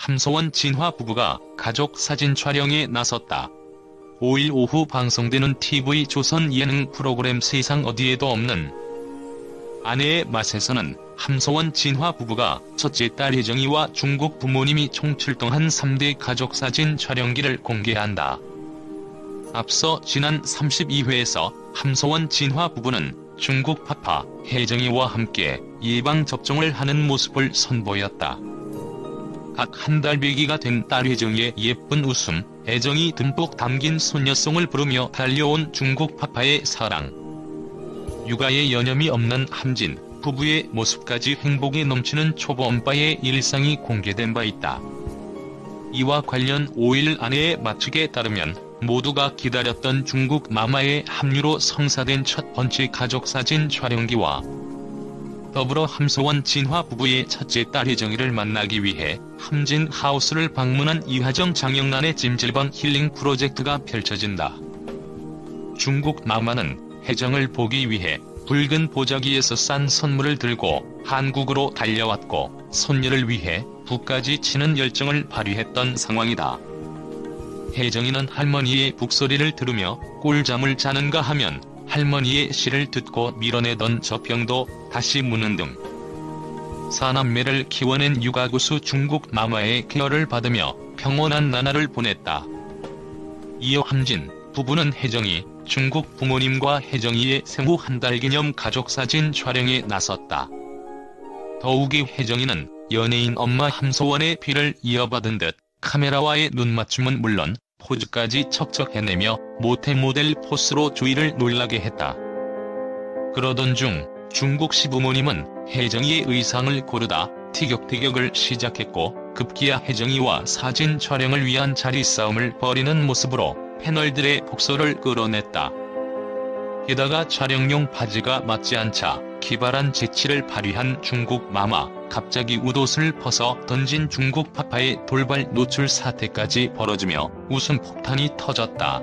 함소원 진화 부부가 가족 사진 촬영에 나섰다. 5일 오후 방송되는 TV조선 예능 프로그램 세상 어디에도 없는 아내의 맛에서는 함소원 진화 부부가 첫째 딸 혜정이와 중국 부모님이 총출동한 3대 가족사진 촬영기를 공개한다. 앞서 지난 32회에서 함소원 진화 부부는 중국 파파 혜정이와 함께 예방접종을 하는 모습을 선보였다. 갓 한 달 배기가 된 딸 혜정이의 예쁜 웃음, 애정이 듬뿍 담긴 소녀송을 부르며 달려온 중국 파파의 사랑. 육아에 여념이 없는 함진 부부의 모습까지 행복이 넘치는 초보엄빠의 일상이 공개된 바 있다. 이와 관련 5일 아내의 맞측에 따르면 모두가 기다렸던 중국 마마의 합류로 성사된 첫 번째 가족사진 촬영기와 더불어 함소원 진화 부부의 첫째 딸 혜정이를 만나기 위해 함진 하우스를 방문한 이하정 장영란의 찜질방 힐링 프로젝트가 펼쳐진다. 중국 마마는 혜정을 보기 위해 붉은 보자기에서 싼 선물을 들고 한국으로 달려왔고 손녀를 위해 북까지 치는 열정을 발휘했던 상황이다. 혜정이는 할머니의 북소리를 들으며 꿀잠을 자는가 하면 할머니의 시를 듣고 밀어내던 젖병도 다시 무는 등 사남매를 키워낸 육아고수 중국 마마의 케어를 받으며 평온한 나날을 보냈다. 이어 함진 부부는 혜정이 중국 부모님과 혜정이의 생후 한 달 기념 가족사진 촬영에 나섰다. 더욱이 혜정이는 연예인 엄마 함소원의 피를 이어받은 듯 카메라와의 눈맞춤은 물론 포즈까지 척척 해내며 모태 모델 포스로 주위를 놀라게 했다. 그러던 중 중국 시부모님은 혜정이의 의상을 고르다 티격태격을 시작했고 급기야 혜정이와 사진 촬영을 위한 자리 싸움을 벌이는 모습으로 패널들의 폭소를 끌어냈다. 게다가 촬영용 바지가 맞지 않자 기발한 재치를 발휘한 중국 마마, 갑자기 웃옷을 벗어 던진 중국 파파의 돌발 노출 사태까지 벌어지며 웃음 폭탄이 터졌다.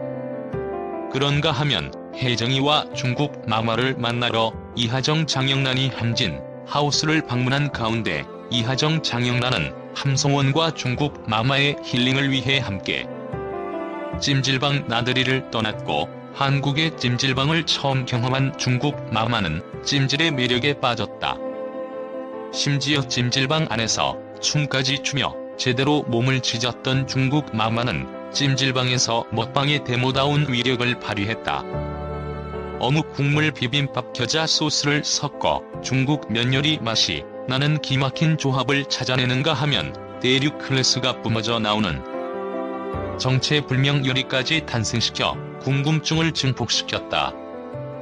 그런가 하면 혜정이와 중국 마마를 만나러 이하정 장영란이 함진 하우스를 방문한 가운데 이하정 장영란은 함소원과 중국 마마의 힐링을 위해 함께 찜질방 나들이를 떠났고 한국의 찜질방을 처음 경험한 중국 마마는 찜질의 매력에 빠졌다. 심지어 찜질방 안에서 춤까지 추며 제대로 몸을 지졌던 중국 마마는 찜질방에서 먹방의 데모다운 위력을 발휘했다. 어묵 국물 비빔밥 겨자 소스를 섞어 중국 면 요리 맛이 나는 기막힌 조합을 찾아내는가 하면 대륙 클래스가 뿜어져 나오는 정체불명 요리까지 탄생시켜 궁금증을 증폭시켰다.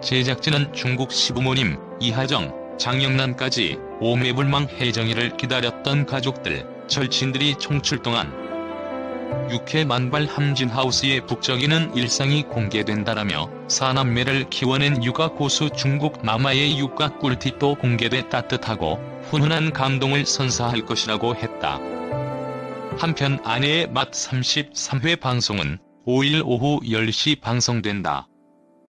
제작진은 중국 시부모님 이하정, 장영란까지 오매불망 혜정이를 기다렸던 가족들, 절친들이 총출동한 육회 만발 함진하우스의 북적이는 일상이 공개된다라며 사남매를 키워낸 육아 고수 중국 마마의 육아 꿀팁도 공개돼 따뜻하고 훈훈한 감동을 선사할 것이라고 했다. 한편 아내의 맛 33회 방송은 5일 오후 10시 방송된다.